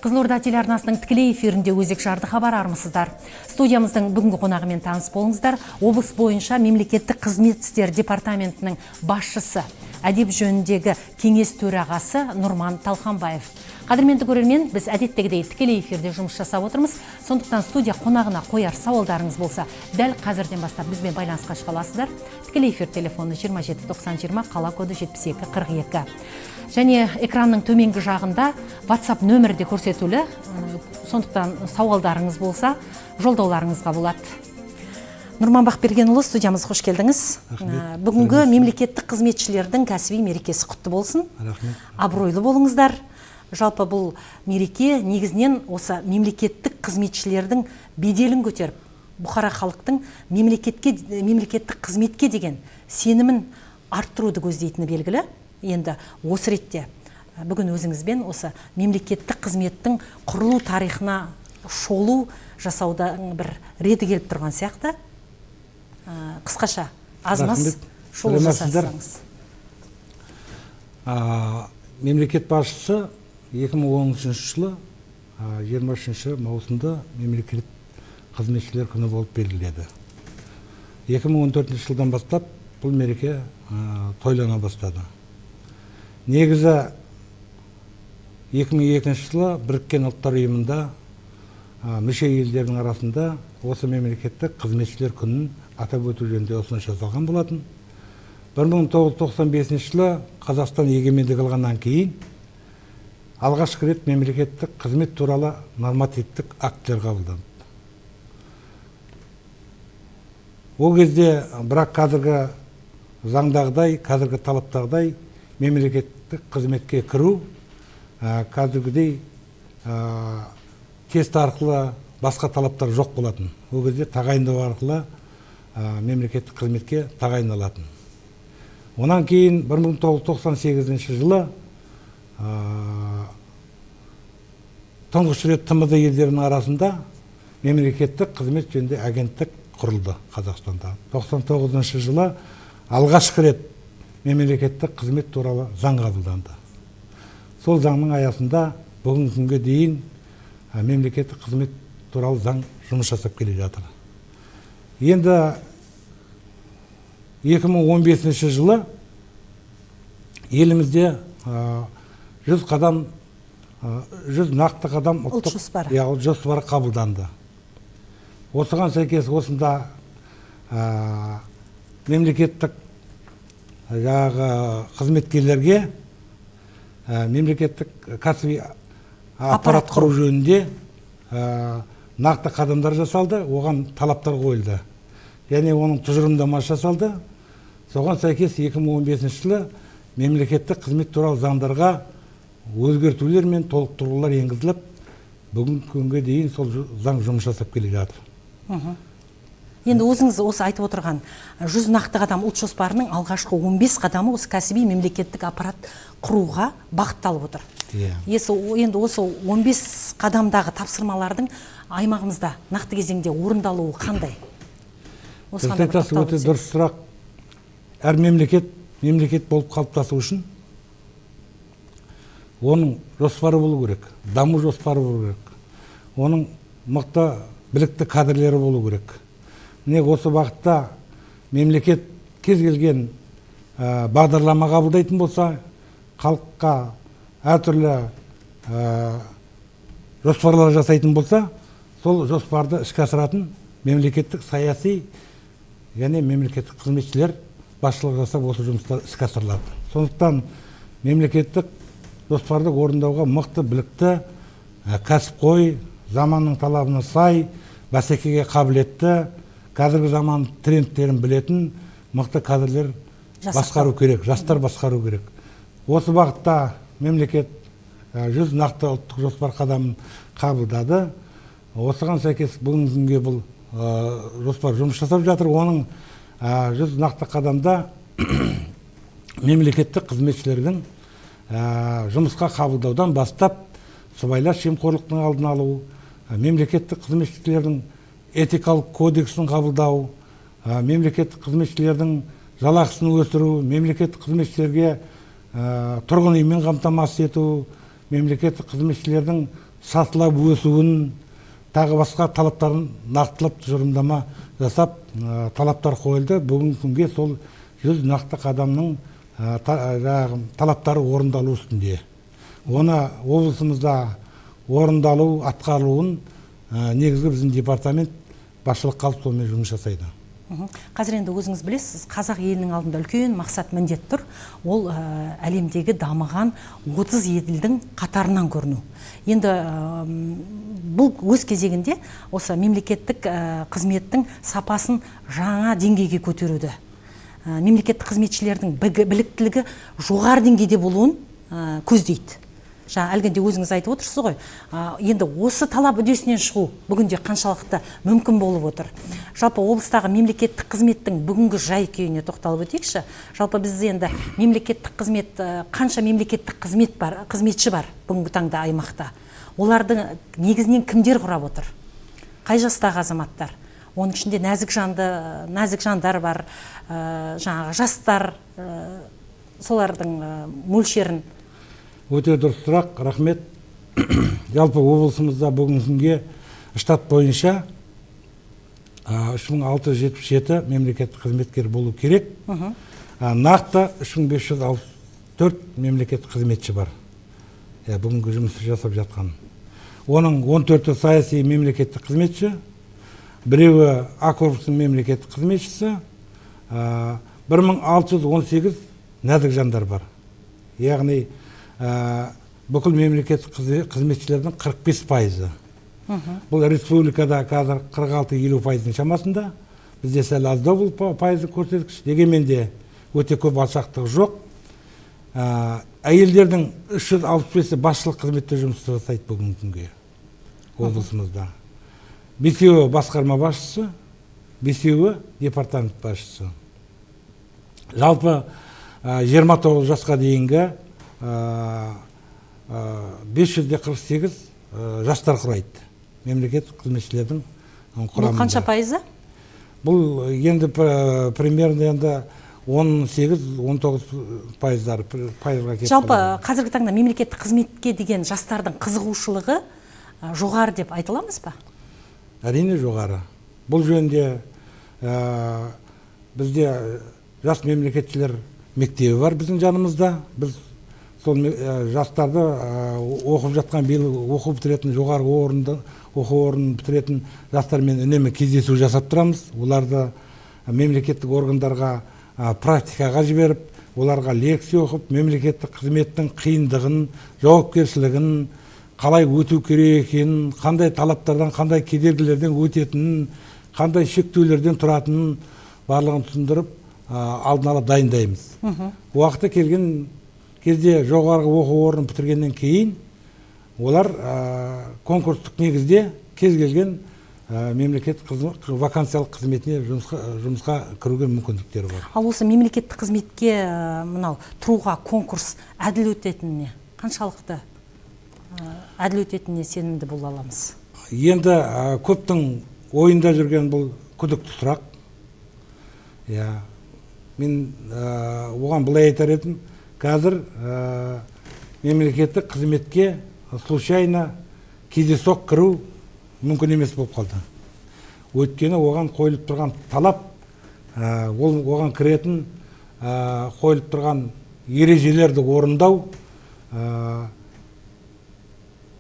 Қызылорда телеарнасының тікелей эфирінде өзек жарды хабар армысыздар. Студиямыздың бүгінгі қонағымен таныс болыңыздар. Облыс бойынша мемлекеттік қызмет істері департаментінің басшысы, әдеп жөніндегі кеңес төрағасы Нұрман Талханбаев. Қадірменді көрермен, біз әдеттегідей тікелей эфирде жұмыс жасап отырмыз. Сондықтан студия қонағына қояр сауалдарыңыз болса, дәл қазірден бастап бізбен байланысқа шыға аласыздар. Тікелей эфир телефоны 27 90 20, қала коды 72 42. Және экранның төменгі жағында WhatsApp нөмірі де көрсетулі. Сондықтан сауалдарыңыз болса, жолдауларыңызға болады. Нұрман Бақбергенұлы, студиямыз қош келдіңіз. Бүгінгі мемлекеттік қызметшілердің кәсіби мерекесі құтты болсын. Абыройлы болыңыздар. Жалпы бұл мереке негізінен осы мемлекеттік қызметшілердің беделін көтеріп, бұқара халықтың мемлекеттік қызметке деген сенімін арттыруды көздейтіні белгілі. Енді осы ретте бүгін өзіңізбен осы мемлекеттік қызметтің құрылу тарихына шолу жасауда бір реті келіп тұрған сияқты. Қысқаша, аз-маз шолу жасасаңыз. Мемлекет басшысы 2013 жылы 23 маусымда мемлекет қызметшілер күні болып белгіледі. 2014 жылдан бастап бұл мереке тойлана бастады. Негізі 2002 жылы Біріккен ұлттар ұйымында мүше елдердің арасында осы мемлекеттік қызметшілер күнін атап өту жөнінде ұсыныс жасалған болатын. 1995 жылы Қазақстан егемендік алғаннан кейін алғашқы рет мемлекеттік қызмет туралы нормативтік актілер қабылданды. Ол кезде бірақ қазіргі заңдағыдай, қазіргі талаптағыдай мемлекеттік қызметке кіру қазіргідей тест арқылы басқа талаптар жоқ болатын. Ол кезде тағайындау арқылы мемлекеттік қызметке тағайындалатын. Онан кейін 1998 жылы тұңғыш рет ТМД елдерінің арасында мемлекеттік қызмет жөнінде агенттік құрылды Қазақстанда. 99 жылы алғашқы рет мемлекеттік қызмет туралы заң қабылданды. Сол заңның аясында бүгінгі күнге дейін мемлекеттік қызмет туралы заң жұмыс жасап келе жатыр. Енді 2015 жылы елімізде 100 нақты қадам ұлттық жоспары қабылданды. Осыған сәйкес осында мемлекеттік қызметкерлерге мемлекеттік кәсіби аппарат құру жөнінде нақты қадамдар жасалды, оған талаптар қойылды. Яғни оның тұжырымдамасы жасалды. Соған сәйкес 2015 жылы мемлекеттік қызмет туралы заңдарға өзгертулер мен толықтырулар енгізіліп, бүгінгі күнге дейін сол заң жұмыс жасап келе жатыр. Енді өзіңіз осы айтып отырған 100 нақты қадам ұлт жоспарының алғашқы 15 қадамы осы кәсіби мемлекеттік аппарат құруға бағытталып отыр. Енді осы 15 қадамдағы тапсырмалардың аймағымызда нақты кезеңде орындалуы қандай? Өте дұрыс сұрақ. Әр мемлекет болып қалыптасу үшін оның жоспары болу керек, даму жоспары болу керек, оның мықты білікті кадрлері болу керек. Міне осы бағытта мемлекет кез келген бағдарлама қабылдайтын болса, халыққа әртүрлі жоспарлар жасайтын болса, сол жоспарды іске асыратын мемлекеттік саяси және мемлекеттік қызметшілер басшылық жасап осы жұмыстар іске асырылады. Сондықтан мемлекеттік жоспарды орындауға мықты, білікті, кәсіпқой, заманның талабына сай, бәсекеге қабілетті, қазіргі заман трендтерін білетін мықты кадрлер басқару керек, жастар басқару керек. Осы бағытта мемлекет 100 нақты ұлттық жоспар қадамын қабылдады. Осыған сәйкес бүгінгі күнге бұл жоспар жұмыс жасап жатыр. Оның 100 нақты қадамда мемлекеттік қызметшілердің жұмысқа қабылдаудан бастап сыбайлас жемқорлықтың алдын алу, мемлекеттік қызметшілердің этикалық кодексін қабылдау, мемлекеттік қызметшілердің жалақысын өсіру, мемлекеттік қызметшілерге тұрғын үймен қамтамасыз ету, мемлекеттік қызметшілердің сатылап өсуін, тағы басқа талаптарын нақтылап тұжырымдама жасап, талаптар қойылды. Бүгінгі күнге сол 100 нақты қадамның талаптары орындалу үстінде. Оны облысымызда орындалу, атқарылуын негізгі біздің департамент басшылыққа алып сонымен жұмыс жасайды. Қазір енді өзіңіз білесіз, қазақ елінің алдында үлкен мақсат міндет тұр. Ол әлемдегі дамыған 30 елдің қатарынан көріну. Енді бұл өз кезегінде осы мемлекеттік қызметтің сапасын жаңа деңгейге көтеруді, мемлекеттік қызметшілердің біліктілігі жоғары деңгейде болуын көздейді. Жаңа әлгінде өзіңіз айтып отырсыз ғой, енді осы талап үдесінен шығу бүгінде қаншалықты мүмкін болып отыр. Жалпы облыстағы мемлекеттік қызметтің бүгінгі жай-күйіне тоқталып өтейікші. Жалпы біз енді мемлекеттік қызмет, қанша мемлекеттік қызметші бар бүгінгі таңда аймақта. Олардың негізінен кімдер құрап отыр? Қай жастағы азаматтар? Оның ішінде нәзік жандар бар, жаңағы жастар, солардың мөлшерін. Өте дұрыс сұрақ, рахмет. Жалпы облысымызда бүгінгі күнге штат бойынша 3677 мемлекеттік қызметкер болу керек. Нақты 3564 мемлекеттік қызметші бар. Бүгінгі жұмысты жасап жатқан. Оның 14-і саяси мемлекеттік қызметші, біреуі А корпусының мемлекеттік қызметшісі, 1618 нәзік жандар бар. Яғни бүкіл мемлекеттік қызметшілердің 45%. Бұл республикада қазір 46-50% шамасында. Бізде сәл аздау бұл пайызы көрсеткіш. Дегенмен де өте көп алшақтығы жоқ. Әйелдердің 365-і басшылық қызметте жұмыс жасайды бүгінгі күнге облысымызда. 5-еуі басқарма басшысы, 5-еуі департамент басшысы. Жалпы 29 жасқа дейінгі 548 жастар құрайды мемлекеттік қызметшілердің құрамында. Бұл қанша пайызы? Бұл енді примерно 18-19 пайызға кетті. Жалпы қазіргі таңда мемлекеттік қызметке деген жастардың қызығушылығы жоғары деп айтыламыз ба? Әрине жоғары. Бұл жөнінде бізде жас мемлекетшілер мектебі бар біздің жанымызда. Біз сол жастарды оқып жатқан, оқу бітіретін, жоғарғы оқу орнын бітіретін жастармен үнемі кездесу жасап тұрамыз. Оларды мемлекеттік органдарға практикаға жіберіп, оларға лекция оқып, мемлекеттік қызметтің қиындығын, жауапкершілігін, қалай өту керек екенін, қандай талаптардан, қандай кедергілерден өтетінін, қандай шектеулерден тұратынын барлығын түсіндіріп, алдын ала дайындаймыз. Уақыты келген кезде жоғарғы оқу орнын бітіргеннен кейін олар конкурстық негізде кез келген мемлекеттік вакансиялық қызметіне жұмысқа кіруге мүмкіндіктері бар. Ал осы мемлекеттік қызметке мынау тұруға конкурс әділ өтетініне, қаншалықты әділ өтетініне сенімді бола аламыз? Енді көптің ойында жүрген бұл күдікті сұрақ. Мен оған былай айтар едім. Қазір мемлекеттік қызметке случайно кездейсоқ кіру мүмкін емес болып қалды. Өйткені оған қойылып тұрған талап, оған кіретін қойылып тұрған ережелерді орындау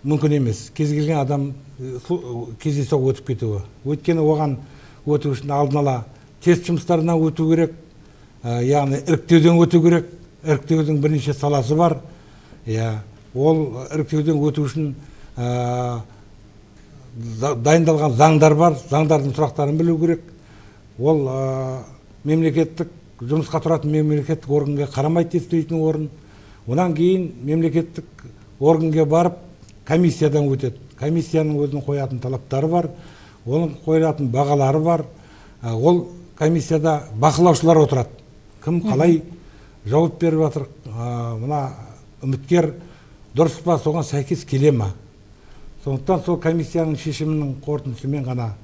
мүмкін емес. Кез келген адам кездейсоқ өтіп кетуі. Өйткені оған өту үшін алдын ала тест жұмыстарынан өту керек, яғни іріктеуден өту керек. Іріктеудің бірнеше саласы бар. Ол іріктеуден өту үшін дайындалған заңдар бар. Заңдардың сұрақтарын білу керек. Ол мемлекеттік жұмысқа тұратын мемлекеттік органға қарамайды тестілейтін орын. Онан кейін мемлекеттік органға барып комиссиядан өтеді. Комиссияның өзінің қоятын талаптары бар. Оның қойылатын бағалары бар. Ол комиссияда бақылаушылар отырады. Кім қалай жауап беріп жатыр, мына үміткер дұрыс па, соған сәйкес келе ма? Сондықтан сол комиссияның шешімінің қорытындысымен ғана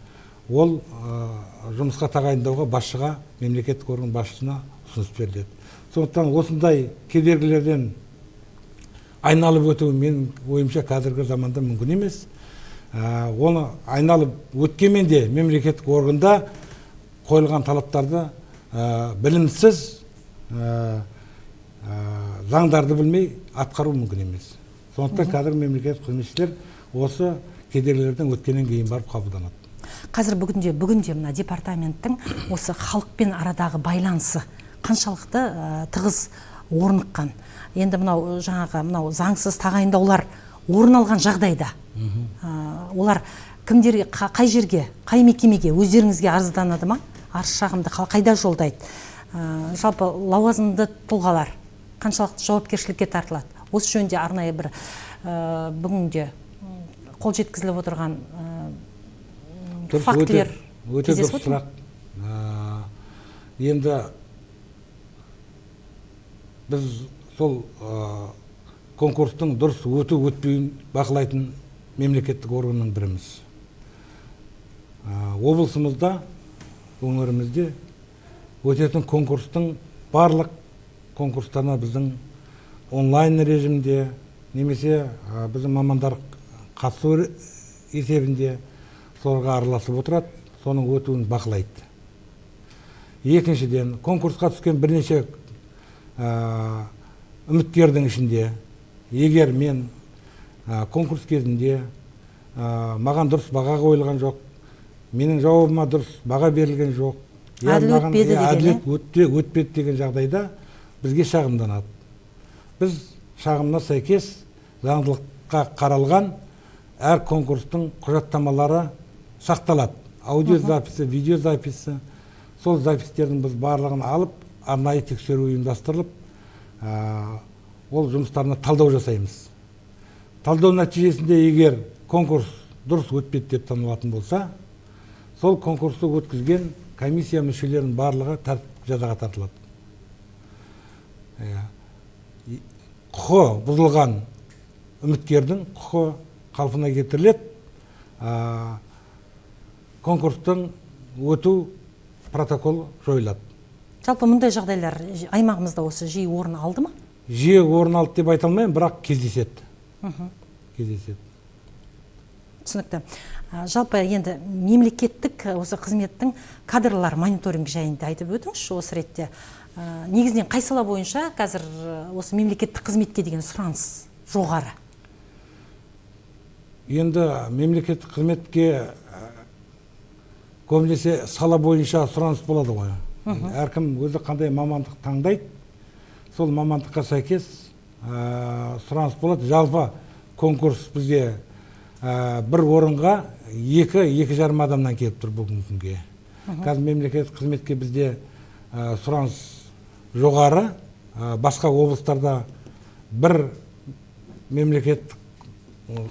ол жұмысқа тағайындауға басшыға, мемлекеттік орган басшысына ұсыныс беріледі. Сондықтан осындай кедергілерден айналып өту мен ойымша қазіргі заманда мүмкін емес. Оны айналып өткенмен де мемлекеттік органда қойылған талаптарды білімсіз, заңдарды білмей атқару мүмкін емес. Сондықтан қазір мемлекеттік қызметшілер осы кедергілерден өткеннен кейін барып қабылданады. Қазір бүгінде мына департаменттің осы халықпен арадағы байланысы қаншалықты тығыз орныққан. Енді мынау заңсыз тағайындаулар орын алған жағдайда олар кімдерге, қай жерге, қай мекемеге өздеріңізге арызданады ма? Арыз шағымды қайда жолдайды? Жалпы лауазымды тұлғалар қаншалықты жауапкершілікке тартылады? Осы жөнінде арнайы бір бүгінде қол жеткізіліп отырған фактілер кездесіп отыр ма? Енді біз сол конкурстың дұрыс өтпеуін бақылайтын мемлекеттік органның біріміз. Облысымызда, өңірімізде өтетін конкурстың барлық конкурстарына біздің онлайн режимде немесе біздің мамандар қатысу есебінде соларға араласып отырады, соның өтуін бақылайды. Екіншіден, конкурсқа түскен бірнеше үміткердің ішінде, егер мен конкурс кезінде маған дұрыс баға қойылған жоқ, менің жауабыма дұрыс баға берілген жоқ, әділет өтпеді деген жағдайда бізге шағымданады. Біз шағымына сәйкес заңдылыққа қаралған әр конкурстың құжаттамалары сақталады. Аудиозаписі, видеозаписі, сол запистердің біз барлығын алып, арнайы тексеру ұйымдастырылып, ол жұмыстарына талдау жасаймыз. Талдау нәтижесінде егер конкурс дұрыс өтпеді деп танылатын болса, сол конкурсты өткізген комиссия мүшелерінің барлығы жазаға тартылады. Құқы бұзылған үміткердің құқы қалпына келтіріледі, конкурстың өту протокол жойылады. Жалпы мұндай жағдайлар аймағымызда осы жиі орын алды ма? Жиі орын алды деп айта алмаймын, бірақ кездеседі. Түсінікті. Жалпы енді мемлекеттік осы қызметтің кадрлар мониторинг жайында айтып өтіңізші осы ретте. Негізінен қай сала бойынша қазір осы мемлекеттік қызметке деген сұраныс жоғары? Енді мемлекеттік қызметке көбінесе сала бойынша сұраныс болады ғой. Әркім өзі қандай мамандық таңдайды, сол мамандыққа сәйкес сұраныс болады. Жалпы конкурс бізде бір орынға 2-2,5 адамнан келіп тұр бүгінгі күнге. Қазір мемлекеттік қызметке бізде сұраныс жоғары. Басқа облыстарда бір мемлекеттік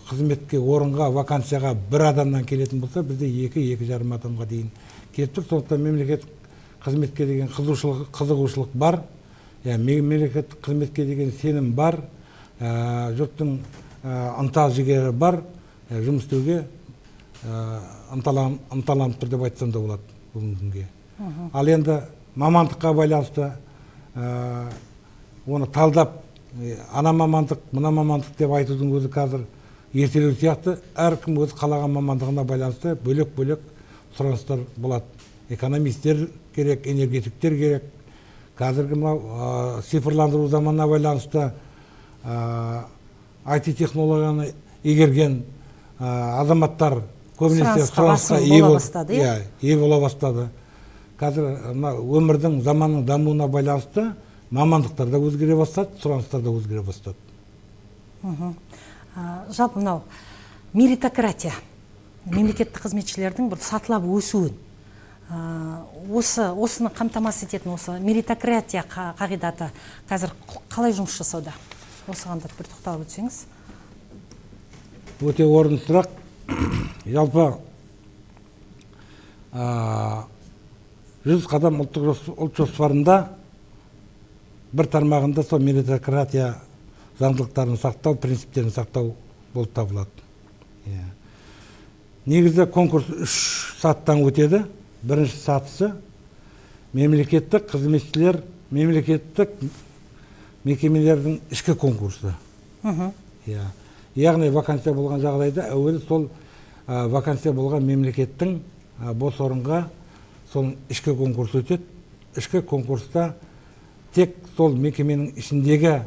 қызметке орынға, вакансияға бір адамнан келетін болса, бізде 2-2,5 адамға дейін келіп тұр. Сондықтан мемлекеттік қызметке деген қызығушылық бар, мемлекеттік қызметке деген сенім бар, жұрттың ынта жігері бар, жұмыс істеуге ынталанып тұр деп айтсам да болады бүгінгі күнге. Ал енді мамандыққа байланысты оны талдап, ана мамандық, мына мамандық деп айтудың өзі қазір ертелеу сияқты. Әркім өз қалаған мамандығына байланысты бөлек-бөлек сұраныстар болады. Экономистер керек, энергетиктер керек. Қазіргі мынау цифрландыру заманына байланысты IT технологияны игерген азаматтар көбінесе сұранысқа ие бола бастады. Қазір өмірдің, заманның дамуына байланысты мамандықтар да өзгере бастады, сұраныстар да өзгере бастады. Жалпы мынау меритократия, мемлекеттік қызметшілердің бір сатылап өсуін, осыны қамтамасыз ететін осы меритократия қағидаты қазір қалай жұмыс жасауда? Осыған да бір тоқталып өтсеңіз. Өте орынды сұрақ. Жалпы 100 қадам ұлт жоспарында бір тармағында сол меритократия заңдылықтарын сақтау, принциптерін сақтау болып табылады. Негізі конкурс 3 сатыдан өтеді. Бірінші сатысы мемлекеттік қызметшілер, мемлекеттік мекемелердің ішкі конкурсы. Яғни вакансия болған жағдайда әуелі сол вакансия болған мемлекеттің бос орынға сол ішкі конкурс өтеді. Ішкі конкурста тек сол мекеменің ішіндегі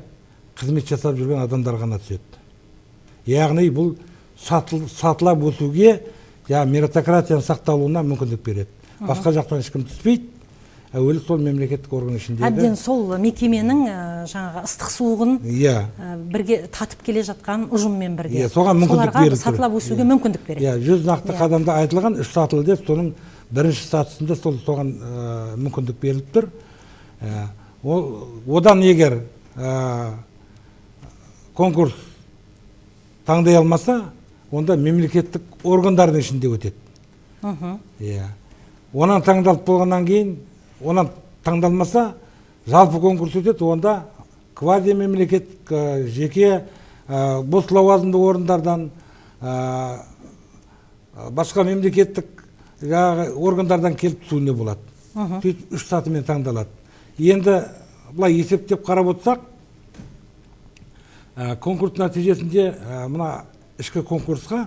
қызмет жасап жүрген адамдар ғана түседі. Яғни бұл сатылап өсуге, меритократияның сақталуына мүмкіндік береді. Басқа жақтан ешкім түспейді. Әуелі сол мемлекеттік орган ішіндегі. Әбден сол мекеменің жаңағы ыстық суығын бірге татып келе жатқан ұжыммен бірге. Соған мүмкіндік беріліп тұр. Соларға сатылап өсуге мүмкіндік береді. 100 нақты қадамда айтылған 3 сатылы деп, соның бірінші сатысында соған мүмкіндік беріліп тұр. Одан егер конкурс таңдай алмаса, онда мемлекеттік органдардың ішінде өтеді. Онан таңдалып болғаннан кейін, онан таңдалмаса, жалпы конкурс өтеді, онда квази мемлекеттік, жеке бос лауазымды орындардан, басқа мемлекеттік органдардан келіп түсуіне болады. Сөйтіп 3 сатымен таңдалады. Енді бұлай есептеп қарап отырсақ, конкурс нәтижесінде мына ішкі конкурсқа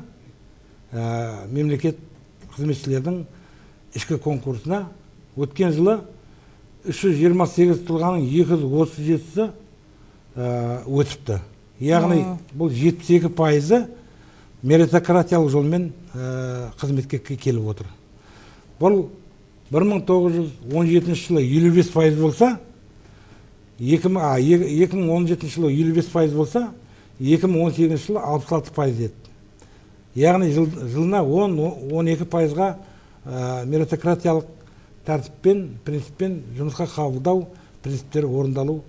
мемлекет қызметшілердің ішкі конкурсына өткен жылы 328 тұлғаның 237-сі өтіпті. Яғни бұл 72% меритократиялық жолмен қызметке келіп отыр. Бұл 1917 жылы 55% болса, 2017 жылы 55% болса, 2018 жылы 66% еді. Яғни жылына 10-12%-ға меритократиялық тәртіппен, принциппен жұмысқа қабылдау принциптері орындалу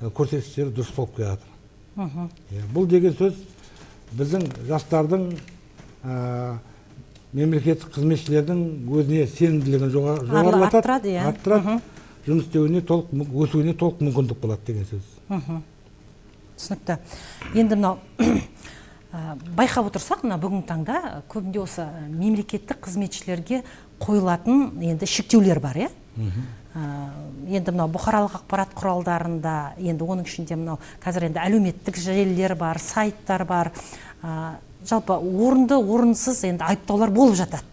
көрсеткіштері дұрыс болып келеді. Бұл деген сөз біздің жастардың, мемлекеттік қызметшілердің өзіне сенімділігін жоғарылатады, арттырады, жұмыс істеуіне, өсуіне толық мүмкіндік болады деген сөз. Түсінікті. Енді мынау байқап отырсақ, бүгінгі таңда көбінде осы мемлекеттік қызметшілерге қойылатын енді шектеулер бар, енді мынау бұқаралық ақпарат құралдарында, енді оның ішінде мынау қазір енді әлеуметтік желілер бар, сайттар бар, жалпы орынды, орынсыз енді айыптаулар болып жатады.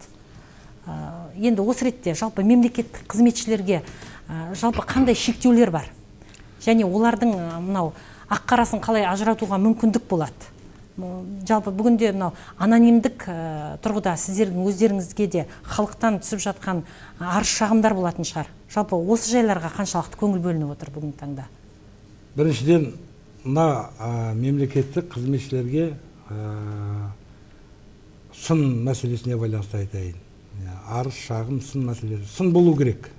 Енді осы ретте жалпы мемлекеттік қызметшілерге жалпы қандай шектеулер бар? Және олардың мынау ақ-қарасын қалай ажыратуға мүмкіндік болады? Жалпы бүгінде мынау анонимдік тұрғыда сіздердің өздеріңізге де халықтан түсіп жатқан арыз-шағымдар болатын шығар. Жалпы осы жайларға қаншалықты көңіл бөлініп отыр бүгінгі таңда? Біріншіден, мына мемлекеттік қызметшілерге сын мәселесіне байланысты айтайын. Арыз, шағым, сын мәселесі. Сын болу керек.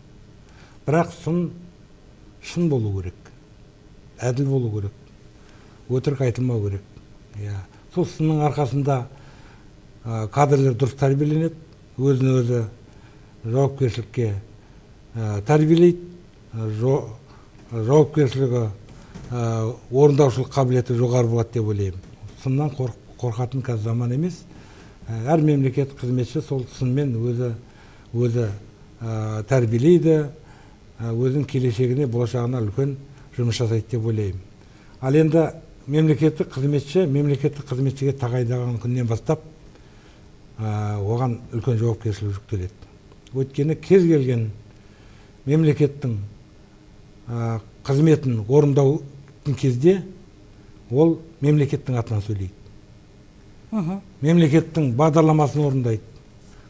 Бірақ сын шын болу керек. Әділ болу керек. Өтірік айтылмау керек. Сол сынның арқасында кадрлер дұрыс тәрбиеленеді, өзін өзі жауапкершілікке тәрбиелейді, жауапкершілігі, орындаушылық қабілеті жоғары болады деп ойлаймын. Сыннан қорқатын қазір заман емес. Әр мемлекет қызметші сол сынмен өзі тәрбиелейді, өзінің келешегіне, болашағына үлкен жұмыс жасайды деп ойлаймын. Ал енді мемлекеттік қызметшіге тағайындаған күннен бастап оған үлкен жауапкершілік жүктеледі. Өйткені кез келген мемлекеттің қызметін орындаудың кезде ол мемлекеттің атынан сөйлейді. Мемлекеттің бағдарламасын орындайды.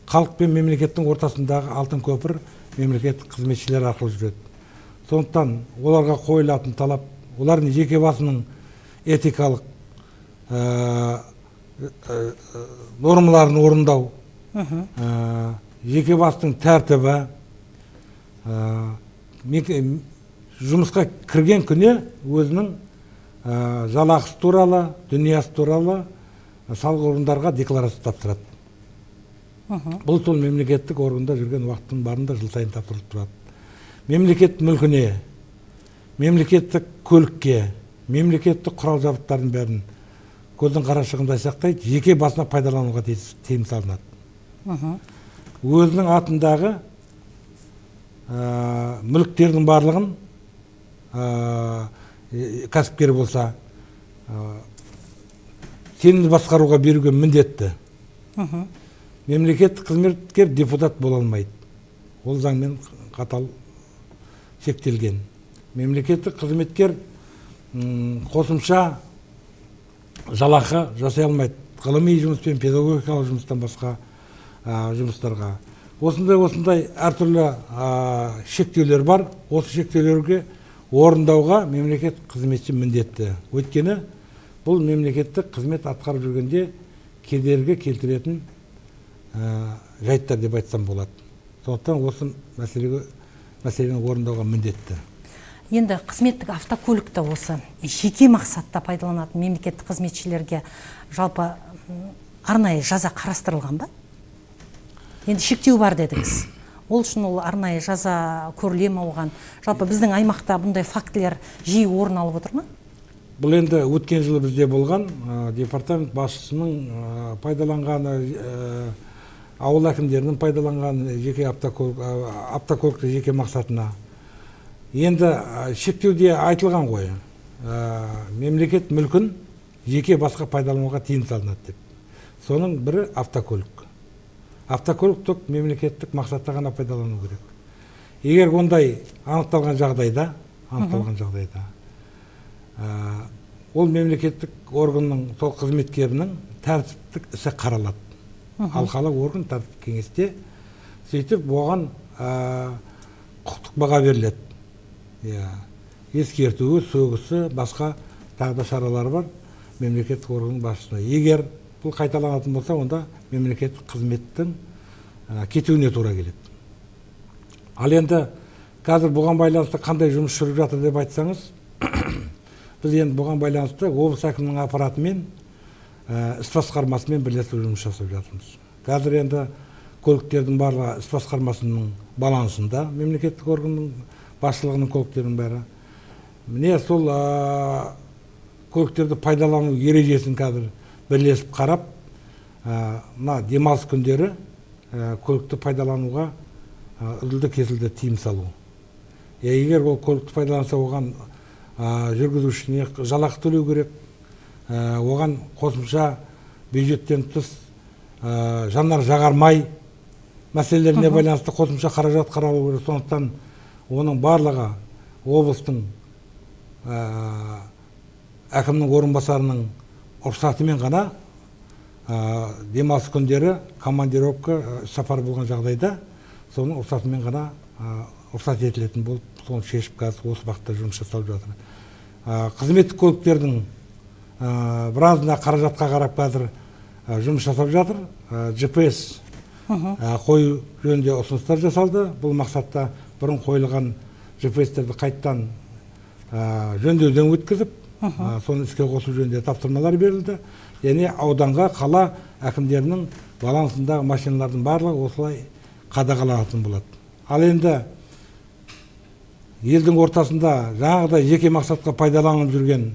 Халық пен мемлекеттің ортасындағы алтын көпір мемлекеттік қызметшілер арқылы жүреді. Сондықтан оларға қойылатын талап, олардың жеке басының этикалық нормаларын орындау, жеке бастың тәртібі, жұмысқа кірген күні өзінің жалақысы туралы, дүниясы туралы салық орындарға декларация тапсырады. Бұл сол мемлекеттік органда жүрген уақыттың барында жыл сайын тапсырылып тұрады. Мемлекет мүлкіне, мемлекеттік көлікке, мемлекеттік құрал жабдықтардың бәрін көздің қарашығындай сақтайды, жеке басына пайдалануға тыйым салынады. Өзінің атындағы мүліктердің барлығын кәсіпкер болса сенімді басқаруға беруге міндетті. Мемлекеттік қызметкер депутат бола алмайды. Ол заңмен қатал шектелген. Мемлекеттік қызметкер қосымша жалақы жасай алмайды. Ғылыми жұмыспен, педагогикалық жұмыстан басқа жұмыстарға. Осындай әртүрлі шектеулер бар. Осы шектеулерге орындауға мемлекеттік қызметші міндетті. Өйткені бұл мемлекеттік қызмет атқарып жүргенде кедергі келтіретін жайттар деп айтсам болады. Сондықтан осы мәселені орындауға міндетті. Енді қызметтік автокөлікті осы жеке мақсатта пайдаланатын мемлекеттік қызметшілерге жалпы арнайы жаза қарастырылған ба? Енді шектеу бар дедіңіз. Ол үшін ол арнайы жаза көріле ме оған? Жалпы біздің аймақта бұндай фактілер жиі орын алып отыр ма? Бұл енді өткен жылы бізде болған департамент басшысының пайдаланғаны, ауыл әкімдерінің пайдаланған жеке автокөлікті жеке мақсатына. Енді шектеуде айтылған ғой, мемлекет мүлкін жеке басқа пайдалануға тыйым салынады деп. Соның бірі автокөлік. Автокөлік тек мемлекеттік мақсатта ғана пайдалану керек. Егер ондай анықталған жағдайда, ол мемлекеттік органның, сол қызметкерінің тәртіптік ісі қаралады. Алқалы орган тәртіптік кеңесте сөйтіп оған құқықтық баға беріледі. Ескертуі, сөгісі, басқа тағы да шаралары бар мемлекеттік органның басшысына. Егер бұл қайталанатын болса, онда мемлекеттік қызметтің кетуіне тура келеді. Ал енді қазір бұған байланысты қандай жұмыс жүріп жатыр деп айтсаңыз, біз енді бұған байланысты облыс әкімінің аппаратымен, іс басқармасымен бірлесіп жұмыс жасап жатырмыз. Қазір енді көліктердің барлығы іс басқармасының балансында, мемлекеттік органның басшылығының көліктерінің бәрі. Міне сол көліктерді пайдалану ережесін қазір бірлесіп қарап, демалыс күндері көлікті пайдалануға үзілді кесілді тыйым салу. Егер ол көлікті пайдаланса, оған жүргізушісіне жалақы төлеу керек, оған қосымша бюджеттен тыс жанар жағармай мәселелеріне байланысты қосымша қаражат қаралу керек. Сондықтан оның барлығы облыстың әкімнің орынбасарының рұқсатымен ғана демалыс күндері командировка сапар болған жағдайда соның рұқсатымен ғана рұқсат етілетін болып, соны шешіп қазір осы бағытта жұмыс жасалып жатыр. Қызметтік көліктердің біразына қаражатқа қарап қазір жұмыс жасап жатыр. GPS қою жөнінде ұсыныстар жасалды. Бұл мақсатта бұрын қойылған GPS-терді қайттан жөндеуден өткізіп, соны іске қосу жөнінде тапсырмалар берілді. Яғни ауданға қала әкімдерінің балансындағы машиналардың барлығы осылай қадағаланатын болады. Ал енді елдің ортасында жаңағыдай жеке мақсатқа пайдаланып жүрген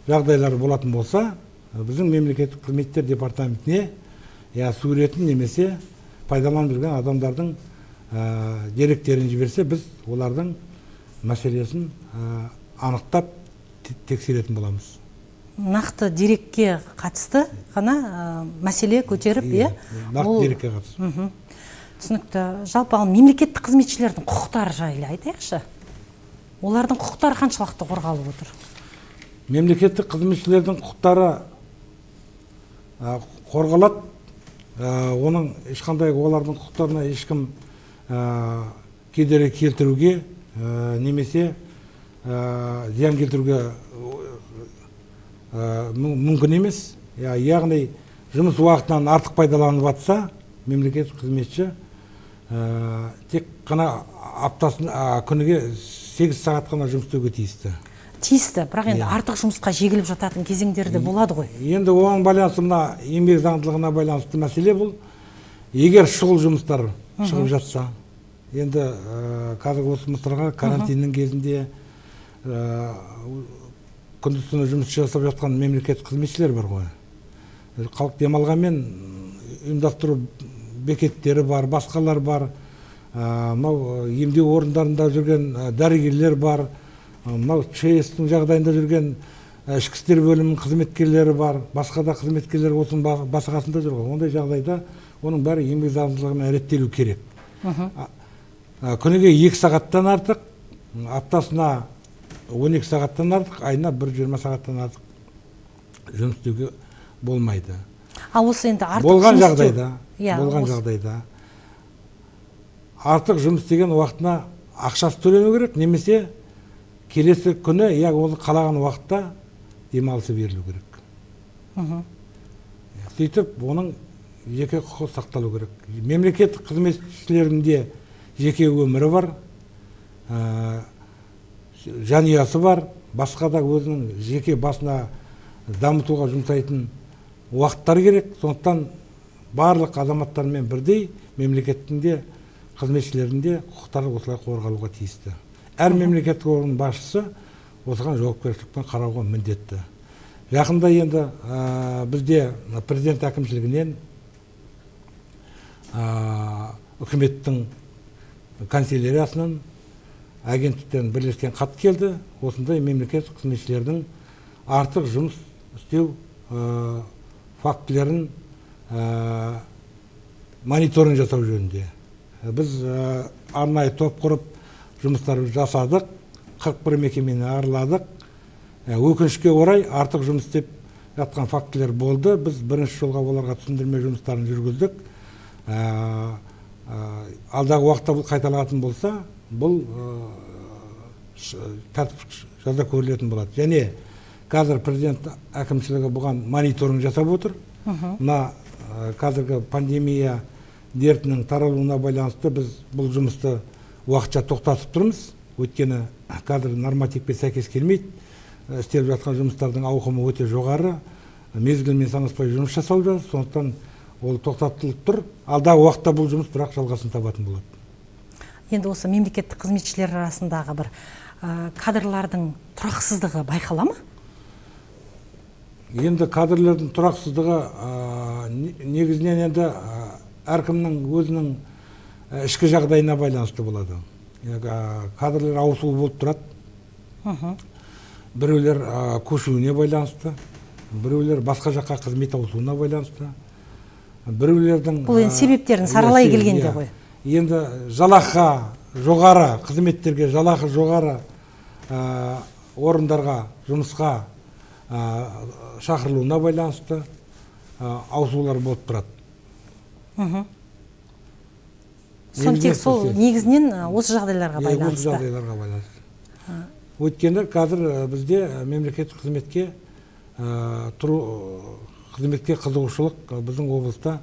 жағдайлар болатын болса, біздің мемлекеттік қызметтер департаментіне суретін немесе пайдаланып жүрген адамдардың деректерін жіберсе, біз олардың мәселесін анықтап тексеретін боламыз. Нақты дерекке қатысты ғана мәселе көтеріп, нақты дерекке қатысты. Түсінікті. Жалпы ал мемлекеттік қызметшілердің құқықтары жайлы айтайықшы. Олардың құқықтары қаншалықты қорғалып отыр? Мемлекеттік қызметшілердің құқықтары қорғалады. Оның ешқандай олардың құқықтарына ешкім кедергі келтіруге немесе зиян келтіруге мүмкін емес. Яғни жұмыс уақытынан артық пайдаланып жатса, мемлекеттік қызметші тек қана аптасына күніге 8 сағат қана жұмыс істеуге тиісті. Тиісті, бірақ енді артық жұмысқа жегіліп жататын кезеңдерде болады ғой. Енді оған байланысты мына еңбек заңдылығына байланысты мәселе бұл. Егер шұғыл жұмыстар шығып жатса, енді қазір осы мысалға карантиннің кезінде күндіз-түні жұмыс жасап жатқан мемлекеттік қызметшілер бар ғой. Халық демалғанмен ұйымдастыру бекеттері бар, басқалар бар, емдеу орындарында жүрген дәрігерлер бар, ЧС-тің жағдайында жүрген ішкі істер бөлімінің қызметкерлері бар, басқа да қызметкерлер осының басқасында жүр ғой. Ондай жағдайда оның бәрі еңбек заңдылығына реттелу керек. Күніге 2 сағаттан артық, аптасына 12 сағаттан артық, айына 120 сағаттан артық жұмыс істеуге болмайды. Осы енді артық болған жұмыс жағдайда артық жұмыс істеген уақытына ақшасы төлену керек, немесе келесі күні ол қалаған уақытта демалысы берілу керек. Сөйтіп, оның жеке құқы сақталу керек. Мемлекеттік қызметшілерінде жеке өмірі бар, жанұясы бар, басқа да өзінің жеке басына дамытуға жұмсайтын уақыттар керек. Сондықтан барлық азаматтармен бірдей мемлекеттің қызметшілерінде құқықтары осылай қорғалуға тиісті. Әр мемлекеттік орган басшысы осыған жауапкершілікпен қарауға міндетті. Жақында енді бізде президент әкімшілігінен үкіметтің канцеляриясынан агенттіктен бірлескен хат келді. Осындай мемлекеттік қызметшілердің артық жұмыс істеу фактілерін мониторинг жасау жөнінде. Біз арнайы топ құрып жұмыстарды жасадық, 41 мекемені арыладық. Өкінішке орай артық жұмыс істеп жатқан фактілер болды. Біз бірінші жолға оларға түсіндірме жұмыстарын жүргіздік. Алдағы уақытта бұл қайталанатын болса, бұл тәртіптік жаза көрілетін болады. Және қазір президент әкімшілігі бұған мониторинг жасап отыр. Мына қазіргі пандемия дертінің таралуына байланысты біз бұл жұмысты уақытша тоқтатып тұрмыз. Өйткені қазір нормативке сәйкес келмейді. Істеліп жатқан жұмыстардың ауқымы өте жоғары. Мезгілмен санаспай жұмыс жасауда, сондықтан ол тоқтатылып тұр. Алдағы уақытта бұл жұмыс бірақ жалғасын табатын болады. Енді осы мемлекеттік қызметшілер арасындағы бір кадрлардың тұрақсыздығы байқала ма? Енді кадрлардың тұрақсыздығы негізінен енді әркімнің өзінің ішкі жағдайына байланысты болады. Кадрлар ауысуы болып тұрады. Біреулер көшуіне байланысты, біреулер басқа жаққа қызмет ауысуына байланысты. Біреулердің бұл енді себептерін саралай келгенде ғой. Енді жалақы жоғары қызметтерге, жалақы жоғары орындарға, жұмысқа шақырылуына байланысты ауысулар болып тұрады. Сон тек сол негізінен осы жағдайларға байланысты. Осы жағдайларға байланысты. Өйткені қазір бізде мемлекеттік қызметке қызметке қызығушылық біздің облыста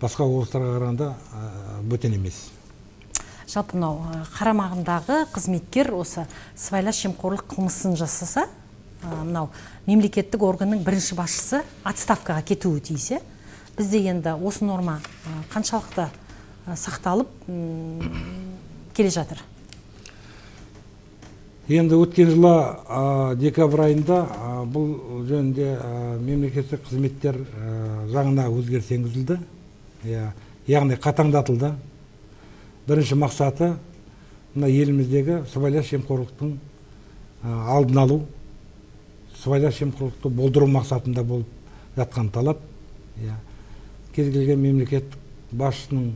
басқа облыстарға қарағанда бөтен емес. Жалпы мынау қарамағындағы қызметкер осы сыбайлас жемқорлық қылмысын жасаса, мынау мемлекеттік органның бірінші басшысы отставкаға кетуі тиіс. Бізде енді осы норма қаншалықты сақталып келе жатыр? Енді өткен жылы декабрь айында бұл жөнінде мемлекеттік қызметтер заңына өзгеріс енгізілді. Яғни қатаңдатылды. Бірінші мақсаты мына еліміздегі сыбайлас жемқорлықтың алдын алу, сыбайлас жемқорлықты болдыру мақсатында болып жатқан талап. Кез келген мемлекеттік басшының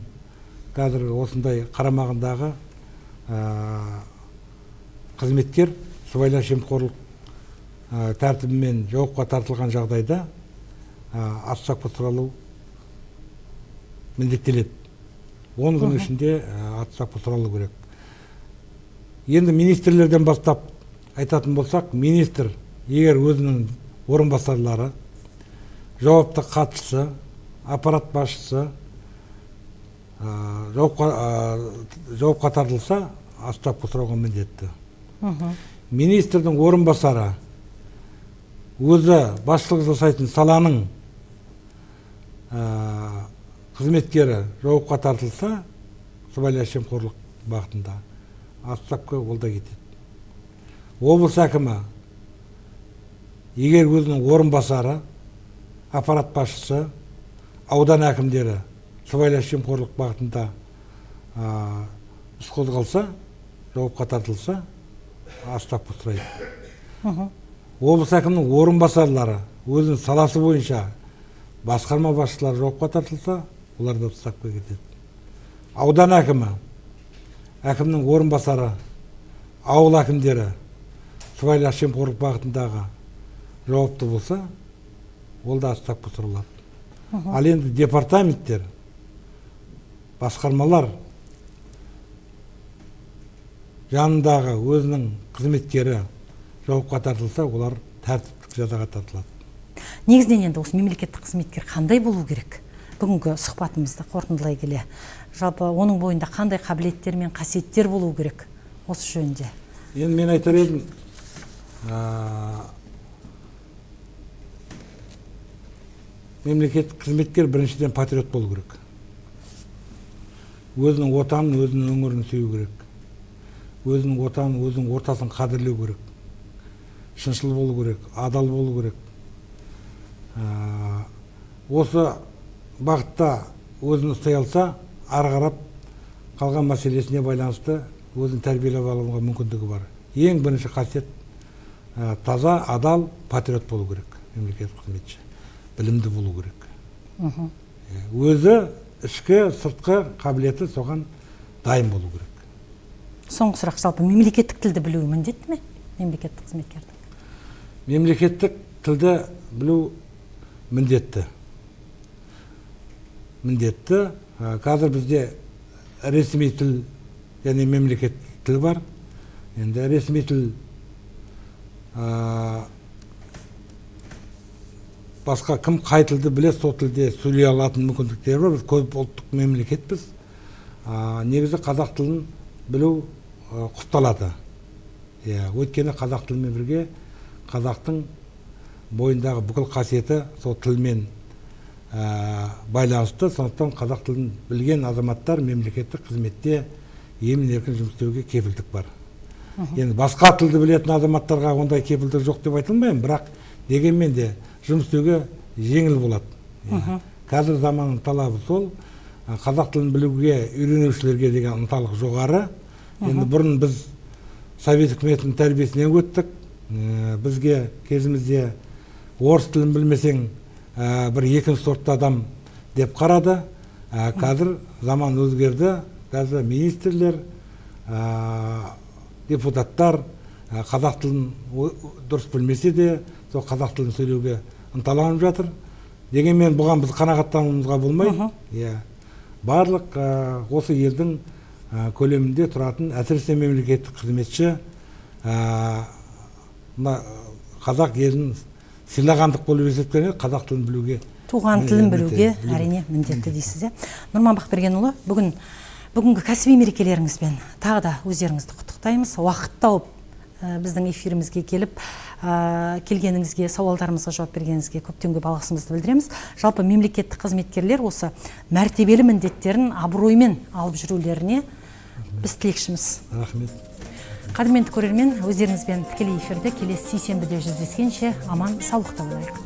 қазіргі осындай қарамағындағы қызметкер сыбайлас жемқорлық тәртібімен жауапқа тартылған жағдайда отставка сұралу міндеттеледі. 10 күн ішінде отставка сұралу керек. Енді министрлерден бастап айтатын болсақ, министр егер өзінің орынбасарлары, жауапты хатшысы, аппарат басшысы жауапқа тартылса, отставка сұрауға міндетті. Министрдің орынбасары өзі басшылық жасайтын саланың қызметкері жауапқа тартылса, сыбайлас жемқорлық бағытында отставка ол да кетеді. Облыс әкімі егер өзінің орынбасары, аппарат басшысы, аудан әкімдері сыбайлас жемқорлық бағытында іс қозғалса, жауапқа тартылса, отставка сұрайды. облыс әкімінің орынбасарлары өзінің саласы бойынша басқарма басшылары жауапқа тартылса, олар да отставкаға кетеді. Аудан әкімі, әкімнің орынбасары, ауыл әкімдері сыбайлас жемқорлық бағытындағы жауапты болса, ол да отставка тұрылады. Ал енді департаменттер, басқармалар жанындағы өзінің қызметкері жауапқа тартылса, олар тәртіптік жазаға тартылады. Негізінен енді осы мемлекеттік қызметкер қандай болу керек? Бүгінгі сұхбатымызды қорытындылай келе, жалпы оның бойында қандай қабілеттер мен қасиеттер болу керек осы жөнінде? Енді мен айтар едім, мемлекеттік қызметкер біріншіден патриот болу керек. Өзінің отанын, өзінің өңірін сүйу керек. Өзінің отанын, өзінің ортасын қадірлеу керек. Шыншыл болу керек, адал болу керек. Осы бағытта өзін ұстай алса, ары қарап қалған мәселесіне байланысты өзін тәрбиелеп алуға мүмкіндігі бар. Ең бірінші қасиет таза, адал, патриот болу керек мемлекеттік қызметші. Білімді болу керек. Өзі ішкі, сыртқы қабілеті соған дайын болу керек. Соңғы сұрақ, жалпы мемлекеттік тілді білуі міндетті ме мемлекеттік қызметкердің? Мемлекеттік тілді білу міндетті. Міндетті. Қазір бізде ресми тіл, яғни мемлекеттік тіл бар. Енді ресми тіл басқа кім қай тілді біле, сол тілде сөйлей алатын мүмкіндіктері бар. Біз көп ұлттық мемлекетпіз. Негізі қазақ тілін білу құпталады. Өйткені қазақ тілімен бірге қазақтың бойындағы бүкіл қасиеті сол тілмен байланысты. Сондықтан қазақ тілін білген азаматтар мемлекеттік қызметте емін-еркін жұмыс істеуге кепілдік бар. Енді басқа тілді білетін азаматтарға ондай кепілдік жоқ деп айтылмаймын, бірақ дегенмен де жұмыс істеуге жеңіл болады. Қазір заманның талабы сол, қазақ тілін білуге үйренушілерге деген ынталық жоғары. Енді бұрын біз совет үкіметінің тәрбиесінен өттік. Бізге кезімізде орыс тілін білмесең бір екінші сортты адам деп қарады. Қазір заман өзгерді. Қазір министрлер, депутаттар қазақ тілін дұрыс білмесе де, сол қазақ тілін сөйлеуге ынталанып жатыр. Дегенмен бұған біз қанағаттануымызға болмайды. Барлық осы елдің көлемінде тұратын, әсіресе мемлекеттік қызметші қазақ елін сыйлағандық болып есептеледі, қазақ тілін білуге, туған тілін білуге әрине міндетті дейсіз. Нұрман Бақбергенұлы, бүгінгі кәсіби мерекелеріңізбен тағы да өздеріңізді құттықтаймыз. Уақыт тауып біздің эфирімізге келіп, келгеніңізге, сауалдарымызға жауап бергеніңізге көптен көп алғысымызды білдіреміз. Жалпы мемлекеттік қызметкерлер осы мәртебелі міндеттерін абыроймен алып жүрулеріне біз тілекшіміз. Рахмет. Қадірменді көрермен, өздеріңізбен тікелей эфирде келесі сейсенбіде жүздескенше аман саулықта болайық.